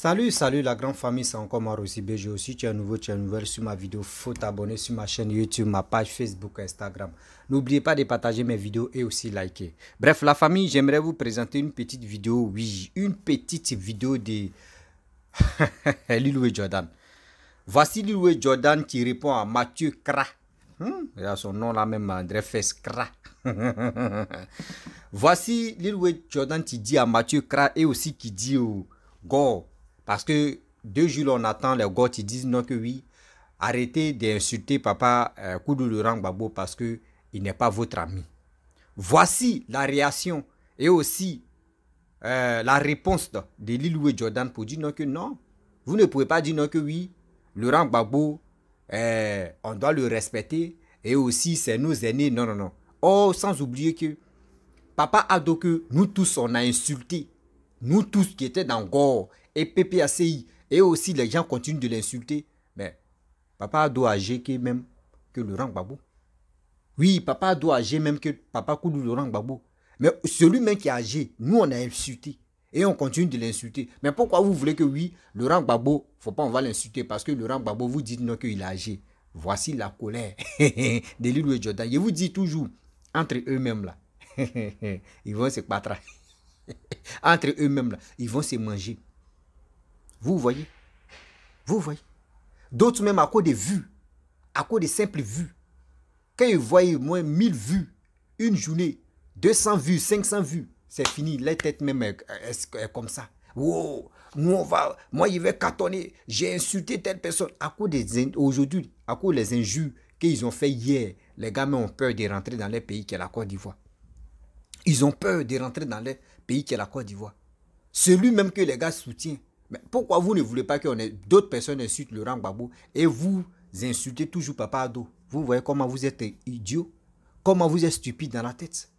Salut la grande famille, c'est encore moi Rossi BG aussi. Tu es nouveau, tu es nouvelle sur ma vidéo. Faut t'abonner sur ma chaîne YouTube, ma page Facebook, Instagram. N'oubliez pas de partager mes vidéos et aussi liker. Bref, la famille, j'aimerais vous présenter une petite vidéo, oui, une petite vidéo de Lil Wayne Jordan. Voici Lil Wayne Jordan qui répond à Mathieu Kra. Il a son nom là même, André Fes Kra. Voici Lil Wayne Jordan qui dit à Mathieu Kra et aussi qui dit au Gore. Parce que 2 jours on attend les gars qui disent non que oui, arrêtez d'insulter papa Koudou Laurent Gbagbo parce que il n'est pas votre ami. Voici la réaction et aussi la réponse de Lil Wayne Jordan pour dire non que non. Vous ne pouvez pas dire non que oui, Laurent Gbagbo, on doit le respecter et aussi c'est nos aînés. Non, non, non. Oh, sans oublier que Papa Ado que nous tous on a insulté. Nous tous qui étaient dans Gore et PPACI et aussi les gens continuent de l'insulter. Mais Papa Ado a âgé même que Laurent Gbagbo. Oui, Papa Ado a âgé même que Papa Koudou Laurent Gbagbo. Mais celui même qui a âgé, nous on a insulté. Et on continue de l'insulter. Mais pourquoi vous voulez que oui, Laurent Gbagbo, faut pas on va l'insulter parce que Laurent Gbagbo vous dit non qu'il a âgé. Voici la colère de Lil Wayne Jordan. Je vous dis toujours, entre eux-mêmes là, ils vont se battre. Entre eux-mêmes là, ils vont se manger. Vous voyez? Vous voyez? D'autres même à cause des vues, à cause des simples vues. Quand ils voient moins 1000 vues, une journée, 200 vues, 500 vues, c'est fini. Les têtes même est comme ça. Wow, nous on va, moi il va cartonner, j'ai insulté telle personne. À cause des, aujourd'hui, à cause des injures qu'ils ont fait hier, les gamins ont peur de rentrer dans les pays qui est la Côte d'Ivoire. Ils ont peur de rentrer dans les pays qui est la Côte d'Ivoire. Celui même que les gars soutiennent. Mais pourquoi vous ne voulez pas qu'on ait d'autres personnes insultent Laurent Gbagbo et vous insultez toujours Papa Ado? Vous voyez comment vous êtes idiot? Comment vous êtes stupide dans la tête?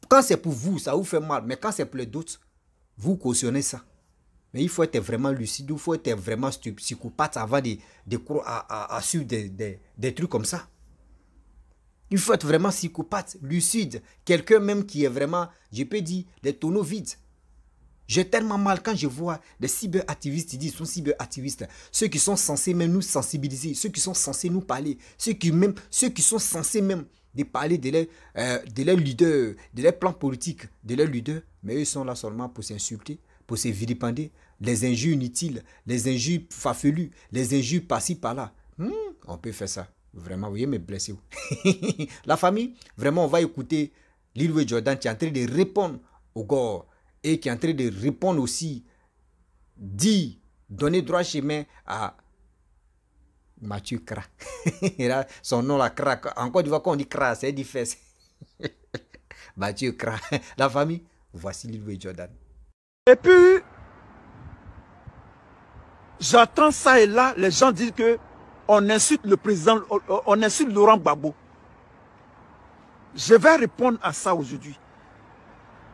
Quand c'est pour vous, ça vous fait mal. Mais quand c'est pour les autres, vous cautionnez ça. Mais il faut être vraiment lucide, il faut être vraiment psychopathe avant de croire à suivre des trucs comme ça. Il faut être vraiment psychopathe, lucide. Quelqu'un même qui est vraiment, je peux dire, des tonneaux vides. J'ai tellement mal quand je vois des cyberactivistes, ils disent qu'ils sont cyberactivistes. Ceux qui sont censés même nous sensibiliser, ceux qui sont censés nous parler, ceux qui sont censés même de parler de leurs leaders, de leurs plans politiques, de leurs leaders. Mais eux sont là seulement pour s'insulter, pour se vilipender, les injures inutiles, les injures farfelues, les injures par-ci par-là. On peut faire ça. Vraiment, vous voyez me blesser. La famille, vraiment, on va écouter Lil Wayne Jordan qui est en train de répondre au Gore et qui est en train de répondre aussi, donner droit chemin à Mathieu Kra. Son nom là, Kra. Encore une fois, quand on dit Kra, c'est du fesse. Mathieu Kra. La famille, voici Lil Wayne Jordan. Et puis, j'attends ça et là, les gens disent que on insulte le président, on insulte Laurent Gbagbo. Je vais répondre à ça aujourd'hui.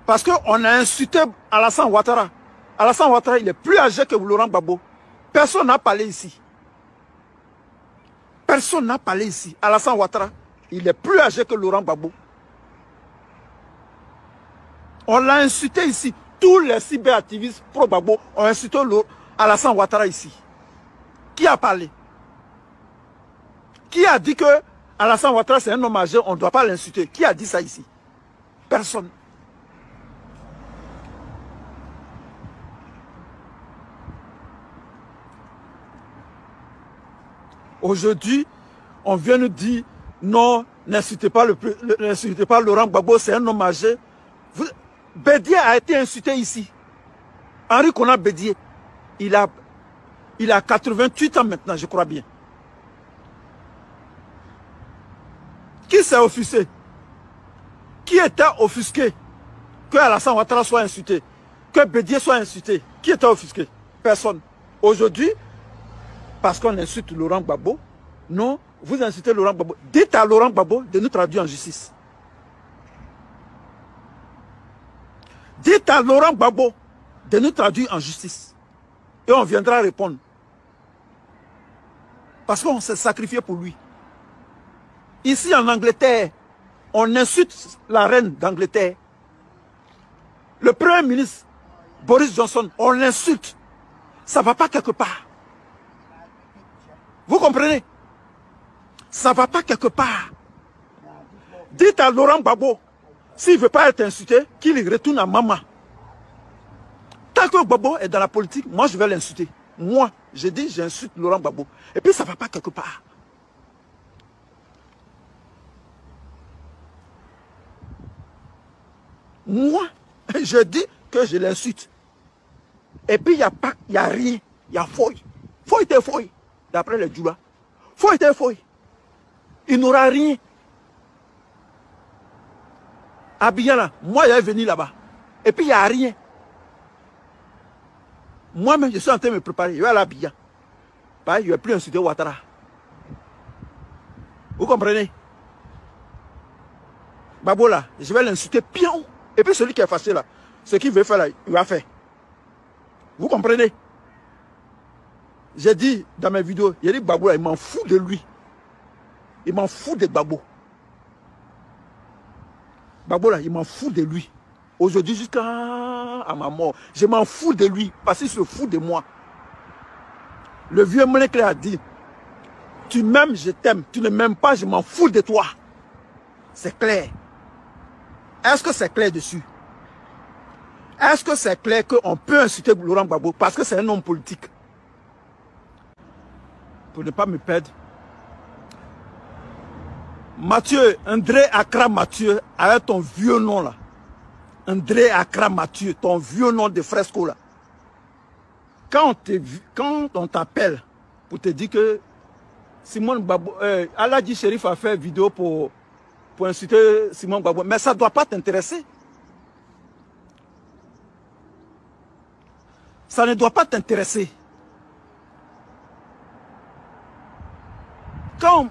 Parce qu'on a insulté Alassane Ouattara. Alassane Ouattara, il est plus âgé que Laurent Gbagbo. Personne n'a parlé ici. Personne n'a parlé ici. Alassane Ouattara, il est plus âgé que Laurent Gbagbo. On l'a insulté ici. Tous les cyberactivistes pro-Gbagbo ont insulté Alassane Ouattara ici. Qui a parlé? Qui a dit que Alassane Ouattara c'est un homme âgé, on ne doit pas l'insulter? Qui a dit ça ici? Personne. Aujourd'hui, on vient nous dire non, n'insultez pas Laurent Gbagbo, c'est un homme âgé. Bédié a été insulté ici. Henri Konan Bédié, il a 88 ans maintenant, je crois bien. Qui s'est offusqué? Qui était offusqué que Alassane Ouattara soit insulté? Que Bédié soit insulté? Qui était offusqué? Personne. Aujourd'hui, parce qu'on insulte Laurent Gbagbo, non, vous insultez Laurent Gbagbo. Dites à Laurent Gbagbo de nous traduire en justice. Dites à Laurent Gbagbo de nous traduire en justice. Et on viendra répondre. Parce qu'on s'est sacrifié pour lui. Ici en Angleterre, on insulte la reine d'Angleterre. Le premier ministre, Boris Johnson, on l'insulte. Ça ne va pas quelque part. Vous comprenez? Ça ne va pas quelque part. Dites à Laurent Gbagbo, s'il ne veut pas être insulté, qu'il retourne à maman. Tant que Gbagbo est dans la politique, moi je vais l'insulter. Moi, j'ai dit, j'insulte Laurent Gbagbo. Et puis ça ne va pas quelque part. Moi, je dis que je l'insulte. Et puis il n'y a rien. Il y a Foy. Foy était Foy. D'après les Djoula. Foy était Foy. Il n'aura rien. Abidjan, moi, il est venu là-bas. Et puis, il n'y a rien. Moi-même, je suis en train de me préparer. Je vais aller à Abidjan. Je ne vais plus insulter Ouattara. Vous comprenez? Babo là, je vais l'insulter pion. Et puis, celui qui est fâché là, ce qu'il veut faire là, il va faire. Vous comprenez? J'ai dit dans mes vidéos, il dit Babo là, il m'en fout de lui. Il m'en fout de Babo. Babo là, il m'en fout de lui. Aujourd'hui jusqu'à ma mort, je m'en fous de lui parce qu'il se fout de moi. Le vieux Monéclé a dit, tu m'aimes, je t'aime. Tu ne m'aimes pas, je m'en fous de toi. C'est clair. Est-ce que c'est clair dessus? Est-ce que c'est clair qu'on peut insulter Laurent Gbagbo parce que c'est un homme politique? Pour ne pas me perdre. Mathieu, André Accra Mathieu, avec ton vieux nom là. André Accra Mathieu, ton vieux nom de fresco là. Quand on t'appelle pour te dire que Simone Gbagbo, Aladji Shérif a fait vidéo pour insulter Simone Gbagbo, mais ça ne doit pas t'intéresser. Ça ne doit pas t'intéresser. Quand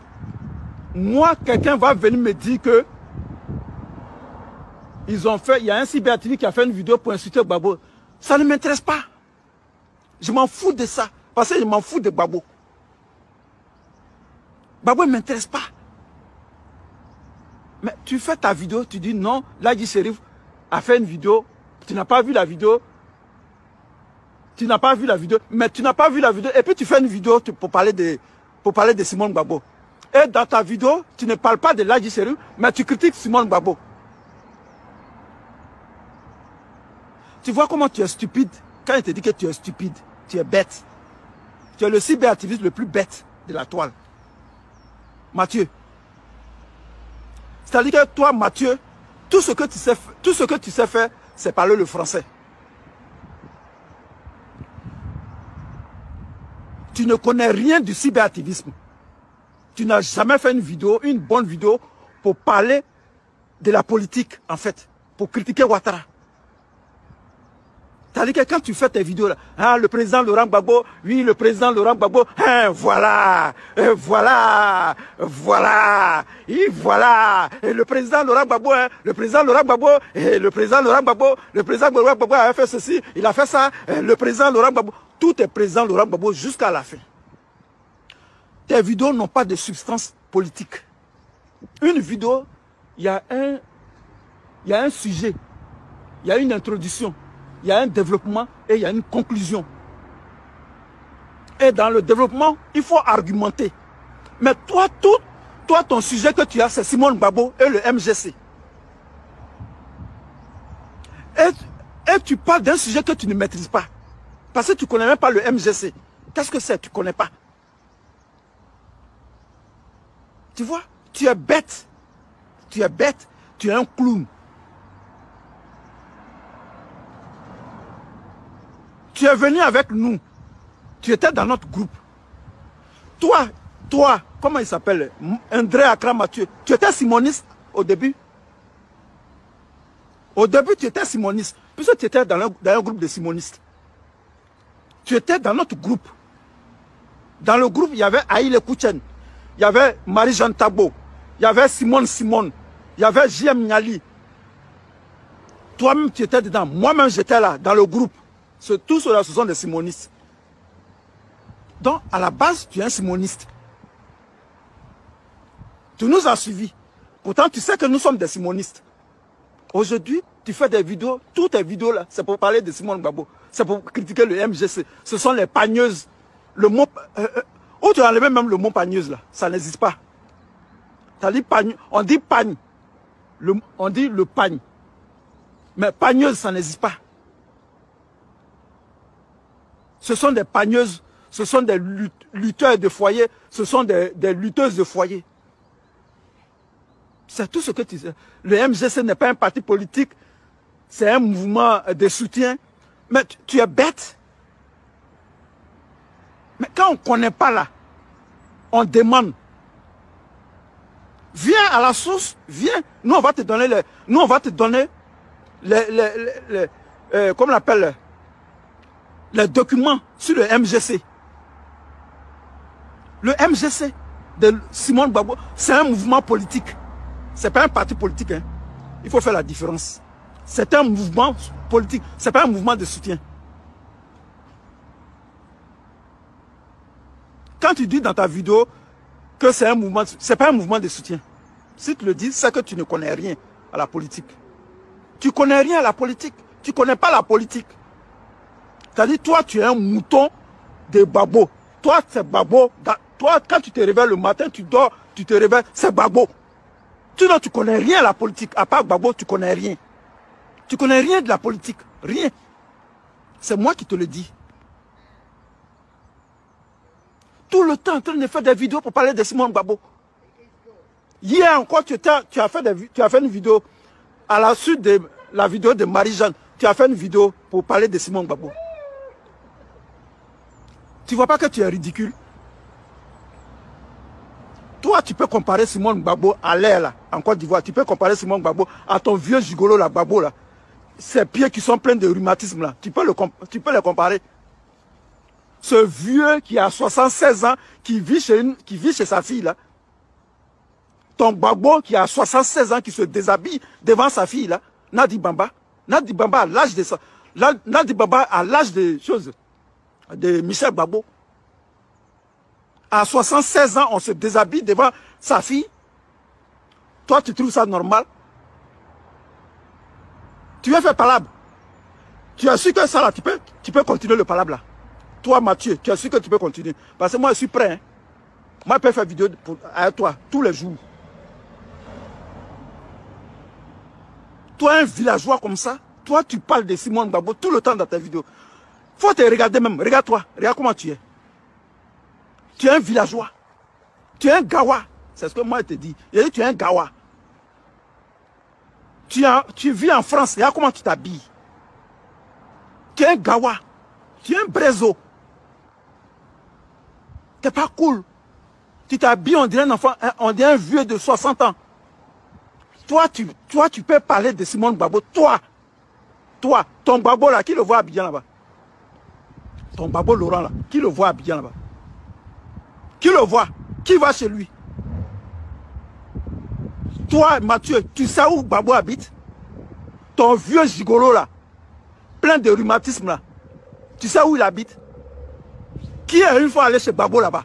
moi, quelqu'un va venir me dire que ils ont fait, il y a un cyberactiviste qui a fait une vidéo pour insulter Gbagbo. Ça ne m'intéresse pas. Je m'en fous de ça. Parce que je m'en fous de Gbagbo. Gbagbo ne m'intéresse pas. Mais tu fais ta vidéo, tu dis non, Aladji Shérif a fait une vidéo, tu n'as pas vu la vidéo. Tu n'as pas vu la vidéo, mais tu n'as pas vu la vidéo, et puis tu fais une vidéo pour parler de Simone Gbagbo. Et dans ta vidéo, tu ne parles pas de Aladji Shérif, mais tu critiques Simone Gbagbo. Tu vois comment tu es stupide? Quand il te dit que tu es stupide, tu es bête. Tu es le cyberactiviste le plus bête de la toile. Mathieu. C'est-à-dire que toi, Mathieu, tout ce que tu sais faire, c'est parler le français. Tu ne connais rien du cyberactivisme. Tu n'as jamais fait une vidéo, une bonne vidéo, pour parler de la politique, en fait, pour critiquer Ouattara. C'est-à-dire que quand tu fais tes vidéos là, ah, le président Laurent Gbagbo, oui, le président Laurent Gbagbo, hein, voilà, voilà, voilà, et voilà, et le président Laurent Gbagbo, hein, le président Laurent Gbagbo, et le président Laurent Gbagbo, le président Laurent Gbagbo a fait ceci, il a fait ça, le président Laurent Gbagbo, tout est président Laurent Gbagbo jusqu'à la fin. Tes vidéos n'ont pas de substance politique. Une vidéo, il y a un sujet, il y a une introduction. Il y a un développement et il y a une conclusion. Et dans le développement, il faut argumenter. Mais toi, ton sujet que tu as, c'est Simone Gbagbo et le MGC. Et tu parles d'un sujet que tu ne maîtrises pas. Parce que tu ne connais même pas le MGC. Qu'est-ce que c'est? Tu ne connais pas. Tu vois? Tu es bête. Tu es bête. Tu es un clown. Tu es venu avec nous. Tu étais dans notre groupe. Toi, comment il s'appelle? André Accra Mathieu. Tu étais simoniste au début. Au début, tu étais simoniste. Puisque tu étais dans un groupe de simonistes. Tu étais dans notre groupe. Dans le groupe, il y avait Aïle Kouchen. Il y avait Marie-Jeanne Tabo. Il y avait Simone. Il y avait J.M. Niali. Toi-même, tu étais dedans. Moi-même, j'étais là, dans le groupe. Tous ceux-là, ce sont des simonistes. Donc, à la base, tu es un simoniste. Tu nous as suivis. Pourtant, tu sais que nous sommes des simonistes. Aujourd'hui, tu fais des vidéos. Toutes tes vidéos là, c'est pour parler de Simone Gbagbo. c'est pour critiquer le MGC. Ce sont les pagneuses. Le mot... où tu as enlevé même le mot pagneuse là. Ça n'existe pas. Dit pagne, on dit pagne. On dit le pagne. Mais pagneuse, ça n'existe pas. Ce sont des pagneuses. Ce sont des lutteurs de foyer. Ce sont des lutteuses de foyer. C'est tout ce que tu sais. Le MGC n'est pas un parti politique. C'est un mouvement de soutien. Mais tu es bête. Mais quand on ne connaît pas là, on demande. Viens à la source, viens. Nous, on va te donner comment on appelle, les documents sur le MGC. Le MGC de Simone Gbagbo, c'est un mouvement politique. C'est pas un parti politique. Hein. Il faut faire la différence. C'est un mouvement politique. C'est pas un mouvement de soutien. Quand tu dis dans ta vidéo que c'est un mouvement, c'est pas un mouvement de soutien. Si tu le dis, c'est que tu ne connais rien à la politique. Tu connais rien à la politique. Tu connais pas la politique. C'est-à-dire, toi, tu es un mouton de Gbagbo. Toi, c'est Gbagbo. Toi, quand tu te réveilles le matin, tu dors, tu te réveilles, c'est Gbagbo. Tu ne connais rien à la politique. À part Gbagbo, tu connais rien. Tu connais rien de la politique. Rien. C'est moi qui te le dis. Tout le temps en train de faire des vidéos pour parler de Simone Gbagbo. Hier encore, tu as fait une vidéo à la suite de la vidéo de Marie-Jeanne. Tu as fait une vidéo pour parler de Simone Gbagbo. Tu ne vois pas que tu es ridicule? Toi, tu peux comparer Simone Gbagbo à l'air là, en Côte d'Ivoire. Tu peux comparer Simone Gbagbo à ton vieux gigolo là, Gbagbo là. Ses pieds qui sont pleins de rhumatisme là. Tu peux les comparer. Ce vieux qui a 76 ans, qui vit chez sa fille là. Ton Gbagbo qui a 76 ans, qui se déshabille devant sa fille là. Nadi Bamba. Nadi Bamba à l'âge de ça. Nadi Bamba à l'âge de choses. De Michel Gbagbo. À 76 ans, on se déshabille devant sa fille. Toi, tu trouves ça normal? Tu veux faire palabre. Tu as su que ça là, tu peux continuer le palabre là. Toi, Mathieu, tu as su que tu peux continuer. Parce que moi, je suis prêt. Hein. Moi, je peux faire vidéo avec toi tous les jours. Toi, un villageois comme ça, toi, tu parles de Simone Gbagbo tout le temps dans ta vidéo. Faut te regarder même. Regarde-toi. Regarde comment tu es. Tu es un villageois. Tu es un gawa. C'est ce que moi, je te dis. Je dis, tu es un gawa. Tu vis en France. Regarde comment tu t'habilles. Tu es un gawa. Tu es un brezo. T'es pas cool. Tu t'habilles, on dirait un enfant, on dirait un vieux de 60 ans. Toi, tu peux parler de Simone Gbagbo. Toi, ton Gbagbo là, qui le voit à Abidjan là-bas? Ton Gbagbo Laurent là, qui le voit à Abidjan là-bas? Qui le voit? Qui va chez lui? Toi, Mathieu, tu sais où Gbagbo habite? Ton vieux gigolo là, plein de rhumatisme là. Tu sais où il habite? Qui est une fois allé chez Gbagbo là-bas?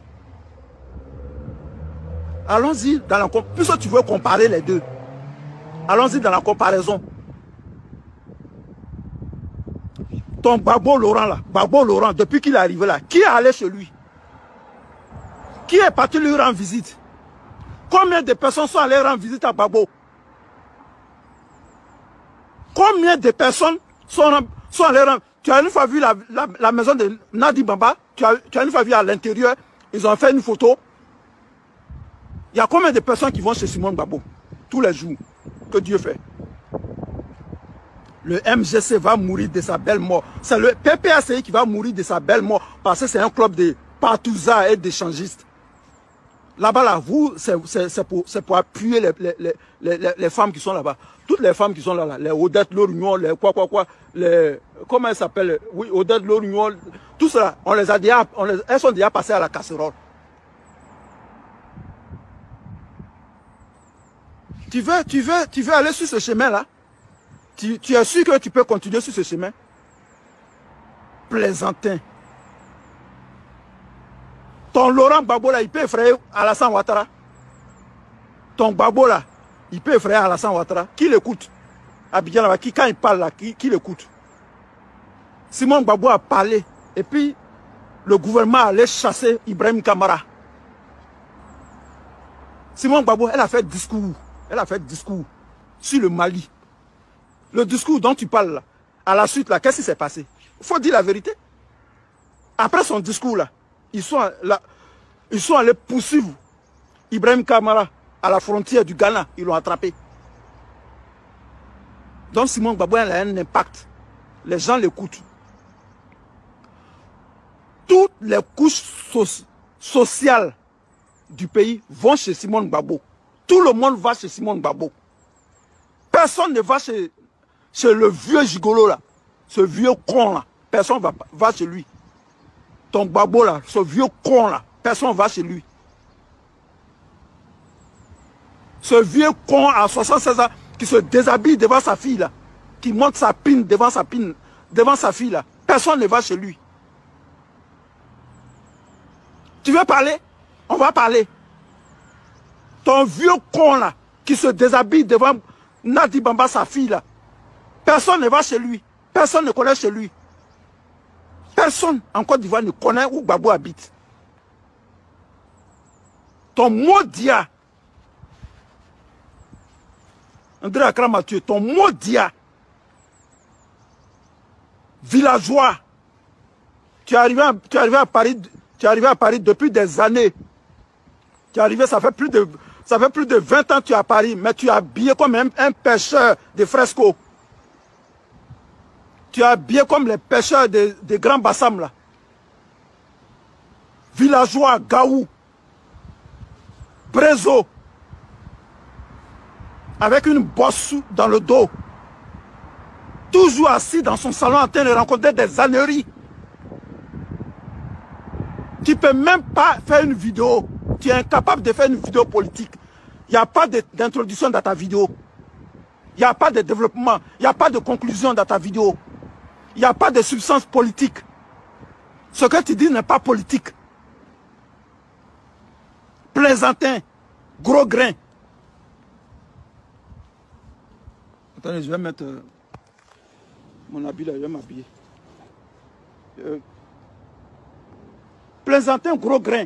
Allons-y dans la comparaison. Puisque tu veux comparer les deux. Allons-y dans la comparaison. Ton Gbagbo Laurent là, Gbagbo Laurent, depuis qu'il est arrivé là, qui est allé chez lui? Qui est parti lui rendre visite? Combien de personnes sont allées rendre visite à Gbagbo? Combien de personnes sont allées rendre... Tu as une fois vu la maison de Nadi Bamba? Tu as une fois vu à l'intérieur? Ils ont fait une photo. Il y a combien de personnes qui vont chez Simone Gbagbo? Tous les jours. Que Dieu fait. Le MGC va mourir de sa belle mort. C'est le PPACI qui va mourir de sa belle mort. Parce que c'est un club de partouzards et d'échangistes. Là-bas, là, vous, c'est pour appuyer les femmes qui sont là-bas. Toutes les femmes qui sont là, les Odette Lorignon, les comment elles s'appellent? Oui, Odette Lorignon, tout cela, on les a déjà, elles sont déjà passées à la casserole. Tu veux aller sur ce chemin-là? Tu es sûr que tu peux continuer sur ce chemin? Plaisantin. Ton Laurent Gbagbo là, il peut effrayer Alassane Ouattara. Ton Gbagbo là, il peut effrayer Alassane Ouattara. Qui l'écoute? Abidjan là, quand il parle là, qui l'écoute? Simon Gbagbo a parlé et puis le gouvernement allait chasser Ibrahim Kamara. Simon Gbagbo, elle a fait discours. Elle a fait discours sur le Mali. Le discours dont tu parles là, à la suite là, qu'est-ce qui s'est passé? Il faut dire la vérité. Après son discours là, ils sont allés poursuivre Ibrahim Kamara à la frontière du Ghana. Ils l'ont attrapé. Donc Simon Gbagbo a un impact. Les gens l'écoutent. Toutes les couches sociales du pays vont chez Simon Gbagbo. Tout le monde va chez Simon Gbagbo. Personne ne va chez le vieux gigolo là. Ce vieux con là. Personne ne va chez lui. Ton Gbagbo là, ce vieux con là. Personne ne va chez lui. Ce vieux con à 76 ans qui se déshabille devant sa fille là. Qui monte sa pine devant sa fille là. Personne ne va chez lui. Tu veux parler? On va parler. Ton vieux con là, qui se déshabille devant Nadi Bamba, sa fille là. Personne ne va chez lui. Personne ne connaît chez lui. Personne en Côte d'Ivoire ne connaît où Gbagbo habite. Ton Modia, André Accra Mathieu, ton Modia, villageois, tu es arrivé à Paris. Tu es arrivé à Paris depuis des années. Tu es arrivé, ça fait plus de 20 ans que tu es à Paris, mais tu es habillé comme un pêcheur de fresco. Tu es habillé comme les pêcheurs de Grand Bassam là. Villageois, Gaou, Brezo, avec une bosse dans le dos. Toujours assis dans son salon en train de rencontrer des âneries. Tu ne peux même pas faire une vidéo. Tu es incapable de faire une vidéo politique. Il n'y a pas d'introduction dans ta vidéo. Il n'y a pas de développement. Il n'y a pas de conclusion dans ta vidéo. Il n'y a pas de substance politique. Ce que tu dis n'est pas politique. Plaisantin. Gros grain. Attendez, je vais mettre mon habit là. Je vais m'habiller. Plaisantin, gros grain.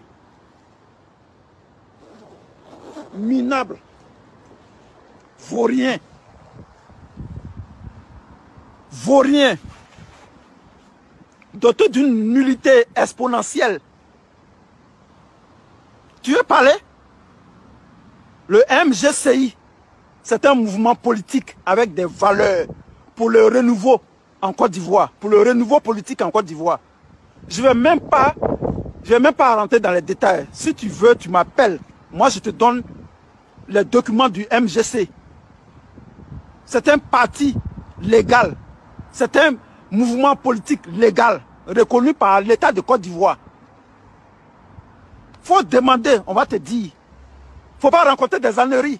Minable. Vaurien. Vaurien. Doté d'une nullité exponentielle. Tu veux parler? Le MGCI, c'est un mouvement politique avec des valeurs pour le renouveau en Côte d'Ivoire. Pour le renouveau politique en Côte d'Ivoire. Je ne vais même pas rentrer dans les détails. Si tu veux, tu m'appelles. Moi, je te donne les documents du MGC. C'est un parti légal. C'est un mouvement politique légal, reconnu par l'État de Côte d'Ivoire. Il faut demander, on va te dire. Il ne faut pas rencontrer des âneries.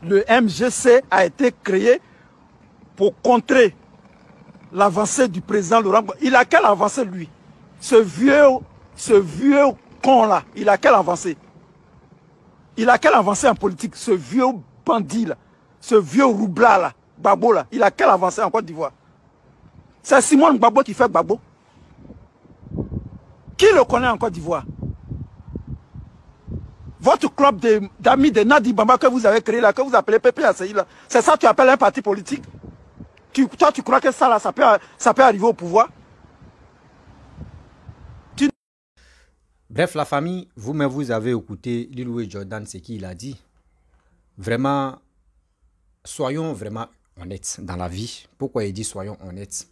Le MGC a été créé pour contrer l'avancée du président Laurent Gbagbo. Il a quelle avancée lui? Ce vieux con là, il a quelle avancée? Il a quelle avancée en politique? Ce vieux bandit là, ce vieux roubla là, Gbagbo là, il a quelle avancée en Côte d'Ivoire? C'est Simon Gbagbo qui fait Gbagbo. Qui le connaît en Côte d'Ivoire? Votre club d'amis de Nadi Bamba que vous avez créé là, que vous appelez PPACI là, c'est ça que tu appelles un parti politique? Toi, tu crois que ça là, ça peut arriver au pouvoir? Bref, la famille, vous-même, vous avez écouté Lil Louis Jordan, ce qu'il a dit. Vraiment, soyons vraiment honnêtes dans la vie. Pourquoi il dit soyons honnêtes?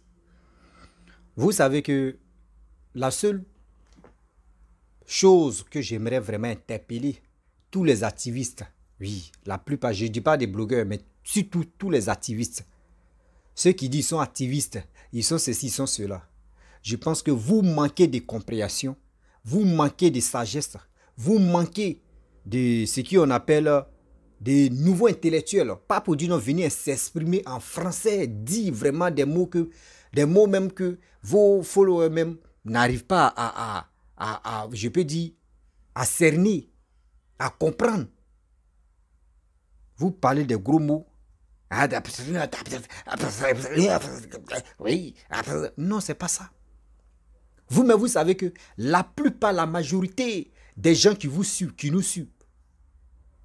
Vous savez que la seule chose que j'aimerais vraiment interpeller tous les activistes, oui, la plupart, je ne dis pas des blogueurs, mais surtout tous les activistes, ceux qui disent qu'ils sont activistes, ils sont ceci, ils sont cela. Je pense que vous manquez de compréhension, vous manquez de sagesse, vous manquez de ce qu'on appelle des nouveaux intellectuels. Pas pour dire non, venir s'exprimer en français, dire vraiment des mots même que vos followers même n'arrivent pas je peux dire, à cerner. à comprendre. Vous parlez des gros mots. Oui. Non, c'est pas ça. Vous-même, vous savez que la plupart, la majorité des gens qui vous suivent, qui nous suivent,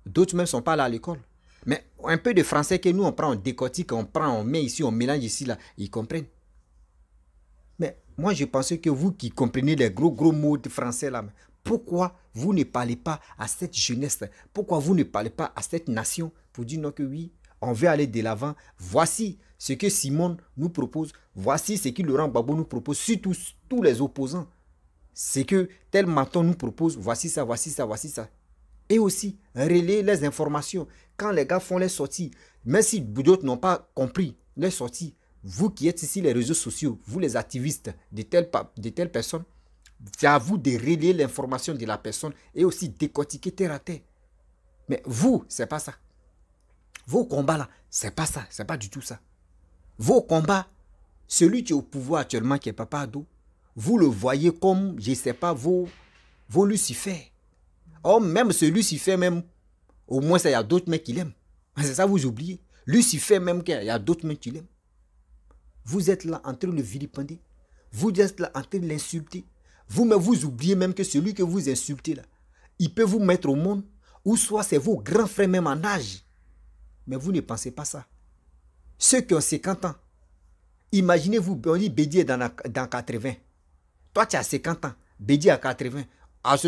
d'autres même ne sont pas là à l'école. Mais un peu de français que nous, on prend, on décortique, on prend, on met ici, on mélange ici, là, ils comprennent. Mais moi, je pensais que vous qui comprenez les gros mots de français, là, pourquoi vous ne parlez pas à cette jeunesse? Pourquoi vous ne parlez pas à cette nation pour dire non que oui, on veut aller de l'avant. Voici ce que Simone nous propose. Voici ce que Laurent Gbagbo nous propose. Surtout tous les opposants. C'est que tel Maton nous propose. Voici ça, voici ça, voici ça. Et aussi, relayer les informations. Quand les gars font les sorties, même si d'autres n'ont pas compris les sorties, vous qui êtes ici les réseaux sociaux, vous les activistes de telle personne, c'est à vous de relayer l'information de la personne et aussi décortiquer terre à terre. Mais vous, c'est pas ça. Vos combats là, c'est pas ça, c'est pas du tout ça. Vos combats, celui qui est au pouvoir actuellement, qui est Papa Ado, vous le voyez comme, je ne sais pas, vos Lucifer. Or, même ce Lucifer, même, au moins, il y a d'autres mecs qui l'aiment. C'est ça, vous oubliez. Lucifer, même, il y a d'autres mecs qui l'aiment. Vous êtes là en train de le vilipender. Vous êtes là en train de l'insulter. Vous-même, vous oubliez même que celui que vous insultez là, il peut vous mettre au monde, ou soit c'est vos grands frères même en âge. Mais vous ne pensez pas ça. Ceux qui ont 50 ans, imaginez-vous, on dit Bédi est dans 80. Toi, tu as 50 ans, Bédi a 80.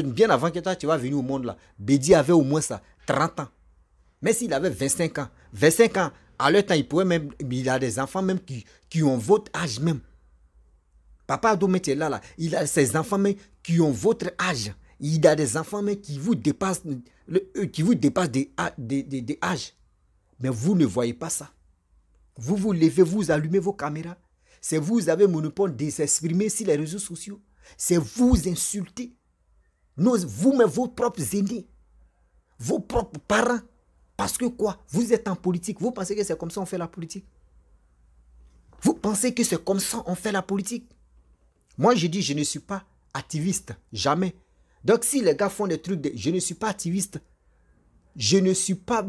Bien avant que toi, tu vas venir au monde là, Bédi avait au moins ça, 30 ans. Mais s'il avait 25 ans, à leur temps, il pourrait même, il a des enfants même qui ont votre âge même. Papa Ado est là, il a ses enfants même qui ont votre âge. Il a des enfants même qui vous dépassent, des âges. Mais vous ne voyez pas ça. Vous vous levez, vous allumez vos caméras. C'est vous avez le monopole de s'exprimer sur les réseaux sociaux. C'est vous insulter. Vous-même, vos propres aînés. Vos propres parents. Parce que quoi? Vous êtes en politique. Vous pensez que c'est comme ça qu'on fait la politique? Vous pensez que c'est comme ça qu'on fait la politique? Moi, je dis, je ne suis pas activiste. Jamais. Donc, si les gars font des trucs, je ne suis pas activiste. Je ne suis pas...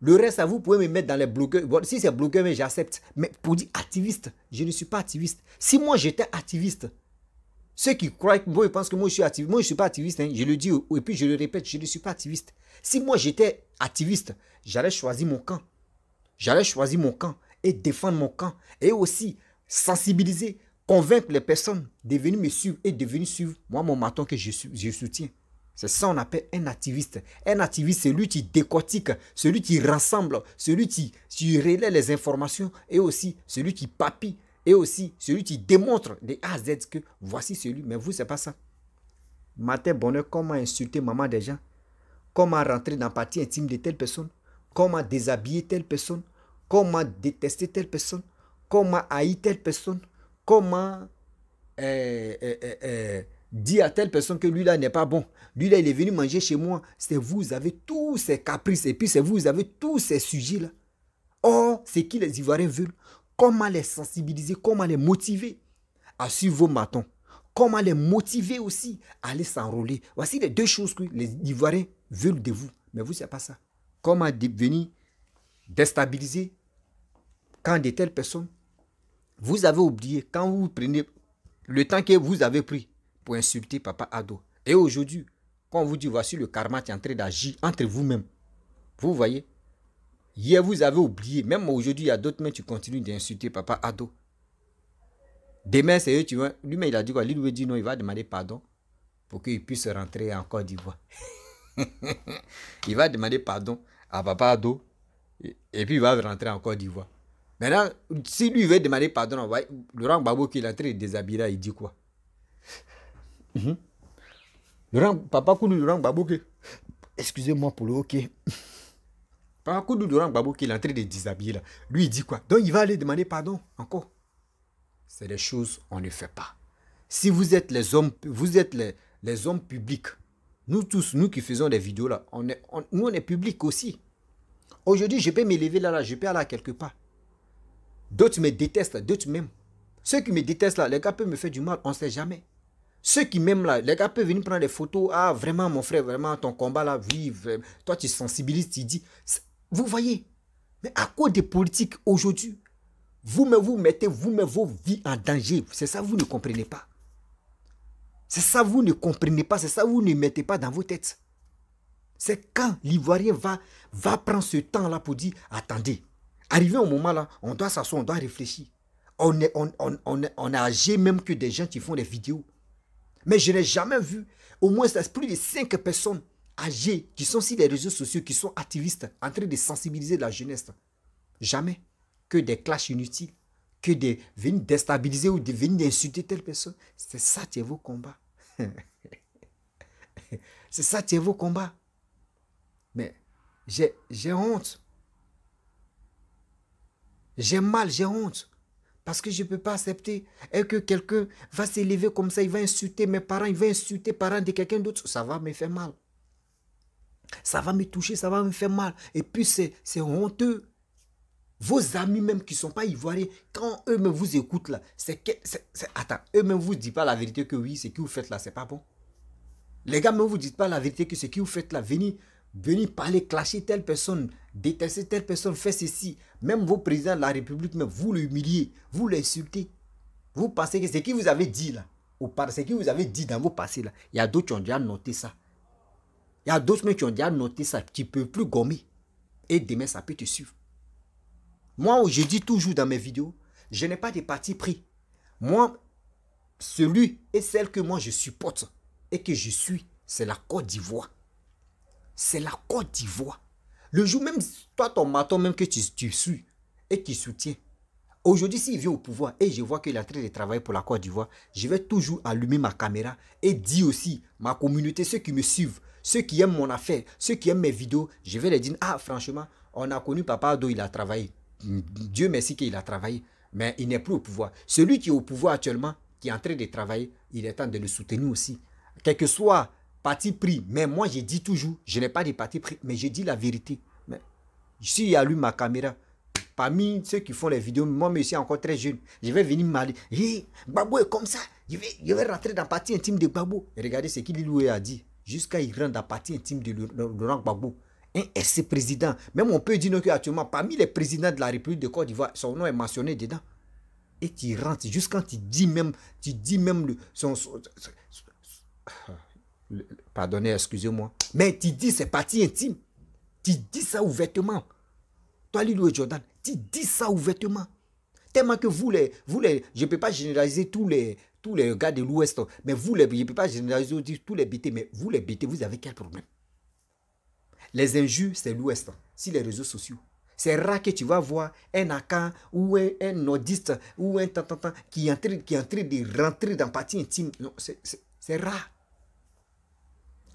Le reste, vous pouvez me mettre dans les blogueurs. Bon, si c'est blogueur, mais j'accepte. Mais pour dire activiste, je ne suis pas activiste. Si moi, j'étais activiste, ceux qui croient que moi, ils pensent que moi, je suis activiste. Moi, je ne suis pas activiste. Hein. Je le dis et puis je le répète, je ne suis pas activiste. Si moi, j'étais activiste, j'allais choisir mon camp. J'allais choisir mon camp et défendre mon camp. Et aussi sensibiliser, convaincre les personnes de venir me suivre et de venir suivre moi, mon maton que je soutiens. C'est ça qu'on appelle un activiste. Un activiste, c'est celui qui décortique, celui qui rassemble, celui qui relaie les informations et aussi celui qui papille et aussi celui qui démontre de A à Z que voici celui. Mais vous, c'est pas ça. Matin, bonheur, comment insulter maman des gens? Comment rentrer dans la partie intime de telle personne? Comment déshabiller telle personne? Comment détester telle personne? Comment haïr telle personne? Comment... dire à telle personne que lui là n'est pas bon. Lui là il est venu manger chez moi. C'est vous avez tous ces caprices et puis c'est vous avez tous ces sujets là. Or, c'est qui les Ivoiriens veulent. Comment les sensibiliser, comment les motiver à suivre vos matons. Comment les motiver aussi à aller s'enrôler. Voici les deux choses que les Ivoiriens veulent de vous. Mais vous, c'est pas ça. Comment venir déstabiliser quand de telles personnes. Vous avez oublié quand vous prenez le temps que vous avez pris pour insulter Papa Ado. Et aujourd'hui, quand on vous dit voici le karma qui est en train d'agir entre vous-même. Vous voyez? Hier, vous avez oublié. Même aujourd'hui, il y a d'autres, mais tu continues d'insulter Papa Ado. Demain, c'est eux, tu vois. Lui-même, il a dit quoi? Lui, dit non, il va demander pardon pour qu'il puisse rentrer en Côte d'Ivoire. Il va demander pardon à Papa Ado et puis il va rentrer en Côte d'Ivoire. Maintenant, si lui veut demander pardon, Laurent Gbagbo qui est en train de déshabiller, il dit quoi? Papa Koudou Laurent Gbagbo, excusez-moi pour le ok. Papa Koudou Laurent Gbagbo qui est en train de déshabiller là, lui il dit quoi? Donc il va aller demander pardon encore. C'est des choses qu'on ne fait pas. Si vous êtes les hommes, vous êtes les hommes publics. Nous tous, nous qui faisons des vidéos là, nous on est public aussi. Aujourd'hui, je peux m'élever là, je peux aller quelque part. D'autres me détestent, d'autres même. Ceux qui me détestent là, les gars peuvent me faire du mal, on ne sait jamais. Ceux qui m'aiment là, les gars peuvent venir prendre des photos. Ah, vraiment, mon frère, vraiment, ton combat là, vive. Toi, tu sensibilises, tu dis. Vous voyez? Mais à cause des politiques aujourd'hui, vous mettez vous-même vos vies en danger. C'est ça, vous ne comprenez pas. C'est ça, vous ne comprenez pas. C'est ça, vous ne mettez pas dans vos têtes. C'est quand l'Ivoirien va prendre ce temps-là pour dire, attendez, arrivé au moment là, on doit s'asseoir, on doit réfléchir. On est âgé même que des gens qui font des vidéos. Mais je n'ai jamais vu, au moins plus de 5 personnes âgées qui sont sur les réseaux sociaux, qui sont activistes, en train de sensibiliser la jeunesse. Jamais. Que des clashs inutiles, que de venir déstabiliser ou de venir insulter telle personne. C'est ça qui est vos combats. C'est ça qui est vos combats. Mais j'ai honte. J'ai mal, j'ai honte. Parce que je ne peux pas accepter et que quelqu'un va s'élever comme ça, il va insulter mes parents, il va insulter les parents de quelqu'un d'autre. Ça va me faire mal. Ça va me toucher, ça va me faire mal. Et puis c'est honteux. Vos amis même qui ne sont pas ivoiriens, quand eux-mêmes vous écoutent là, attends, eux-mêmes vous ne disent pas la vérité que oui, ce que vous faites là, c'est pas bon. Les gars, ne vous dites pas la vérité que ce que vous faites là, venez parler, clasher telle personne, détester telle personne, faire ceci. Même vos présidents de la République, même, vous l'humiliez, vous l'insultez. Vous pensez que ce que vous avez dit là, ou ce que vous avez dit dans vos passés là, il y a d'autres qui ont déjà noté ça. Il y a d'autres même qui ont déjà noté ça, qui ne peuvent plus gommer. Et demain, ça peut te suivre. Moi, je dis toujours dans mes vidéos, je n'ai pas de parti pris. Moi, celui et celle que moi je supporte et que je suis, c'est la Côte d'Ivoire. C'est la Côte d'Ivoire. Le jour même, toi, ton maton même que tu suis et qui soutient. Aujourd'hui, s'il vient au pouvoir et je vois qu'il est en train de travailler pour la Côte d'Ivoire, je vais toujours allumer ma caméra et dire aussi, ma communauté, ceux qui me suivent, ceux qui aiment mon affaire, ceux qui aiment mes vidéos, je vais les dire, ah franchement, on a connu Papa Ado, il a travaillé. Dieu merci qu'il a travaillé, mais il n'est plus au pouvoir. Celui qui est au pouvoir actuellement, qui est en train de travailler, il est temps de le soutenir aussi. Quel que soit parti pris, mais moi je dis toujours, je n'ai pas de parti pris, mais je dis la vérité. Mais si il allume ma caméra, parmi ceux qui font les vidéos, moi je suis encore très jeune, je vais venir me dire, hey, Gbagbo est comme ça, je vais rentrer dans la partie intime de Gbagbo. Et regardez ce qu'il lui a dit, jusqu'à il rentre dans la partie intime de Laurent Gbagbo. Un ex-président, même on peut dire qu'actuellement, parmi les présidents de la République de Côte d'Ivoire, son nom est mentionné dedans. Et tu rentres, jusqu'à tu dis même pardonnez, excusez-moi, mais tu dis c'est partie intime. Tu dis ça ouvertement. Toi, Lilou et Jordan, tu dis ça ouvertement. Tellement que je ne peux pas généraliser tous les gars de l'Ouest, mais je ne peux pas généraliser tous les BT, mais vous les BT, vous avez quel problème? Les injures, c'est l'Ouest, sur les réseaux sociaux. C'est rare que tu vas voir un Akan ou un nordiste ou un tantantan qui est en train de rentrer dans la partie intime. Non, c'est rare.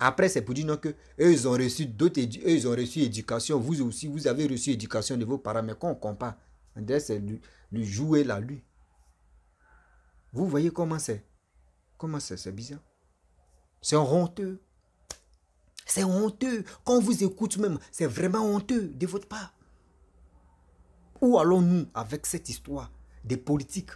Après, c'est pour dire non, que eux, ils ont reçu d'autres, eux, ils ont reçu éducation. Vous aussi, vous avez reçu éducation de vos parents. Mais quand on compare, c'est lui jouer là, lui. Vous voyez comment c'est? Comment c'est bizarre. C'est honteux. C'est honteux. Quand on vous écoute même, c'est vraiment honteux de votre part. Où allons-nous avec cette histoire des politiques?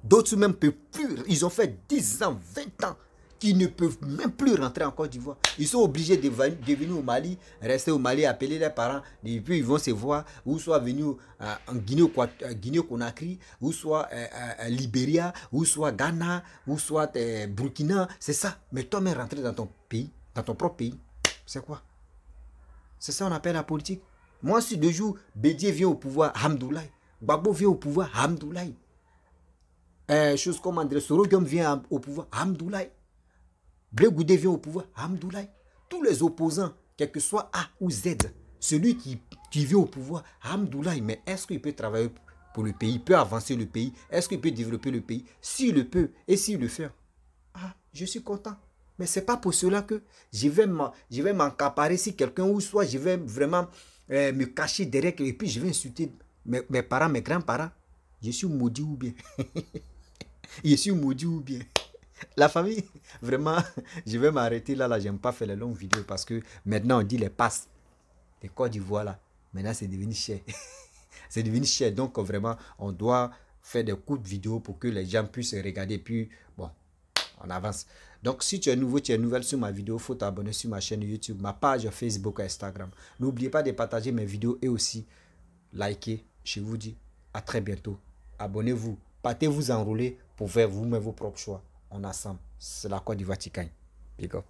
D'autres même ne peuvent plus. Ils ont fait 10 ans, 20 ans qui ne peuvent même plus rentrer en Côte d'Ivoire. Ils sont obligés de venir au Mali, rester au Mali, appeler les parents, et puis ils vont se voir, ou soit venir en Guinée-Conakry, ou soit Libéria, ou soit Ghana, ou soit Burkina. C'est ça. Mais toi-même rentrer dans ton pays, dans ton propre pays, c'est quoi? C'est ça qu'on appelle la politique. Moi, si 2 jours, Bédié vient au pouvoir, Hamdoulaye. Gbagbo vient au pouvoir, Hamdoulaye. Chose comme André Sorogum vient au pouvoir, Hamdoulaye. Blé Goudé vient au pouvoir, Hamdoulaye. Tous les opposants, quel que soit A ou Z, celui qui vient au pouvoir, Hamdoulaye. Mais est-ce qu'il peut travailler pour le pays, il peut avancer le pays? Est-ce qu'il peut développer le pays? S'il le peut et s'il le fait, ah, je suis content. Mais ce n'est pas pour cela que je vais m'encaparer si quelqu'un, ou soit je vais vraiment me cacher derrière et puis je vais insulter mes parents, mes grands-parents. Je suis maudit ou bien? Je suis maudit ou bien? La famille, vraiment, je vais m'arrêter là, j'aime pas faire les longues vidéos parce que maintenant on dit les passes. Les Côte d'Ivoire là, maintenant c'est devenu cher. C'est devenu cher, donc vraiment on doit faire des courtes vidéos pour que les gens puissent regarder. Puis bon, on avance. Donc, si tu es nouveau, tu es nouvelle sur ma vidéo, il faut t'abonner sur ma chaîne YouTube, ma page Facebook et Instagram. N'oubliez pas de partager mes vidéos et aussi liker. Je vous dis à très bientôt. Abonnez-vous. Partez vous enrouler pour faire vous-même vos propres choix. On est ensemble. C'est la Côte d'Ivoire qui gagne. Big up.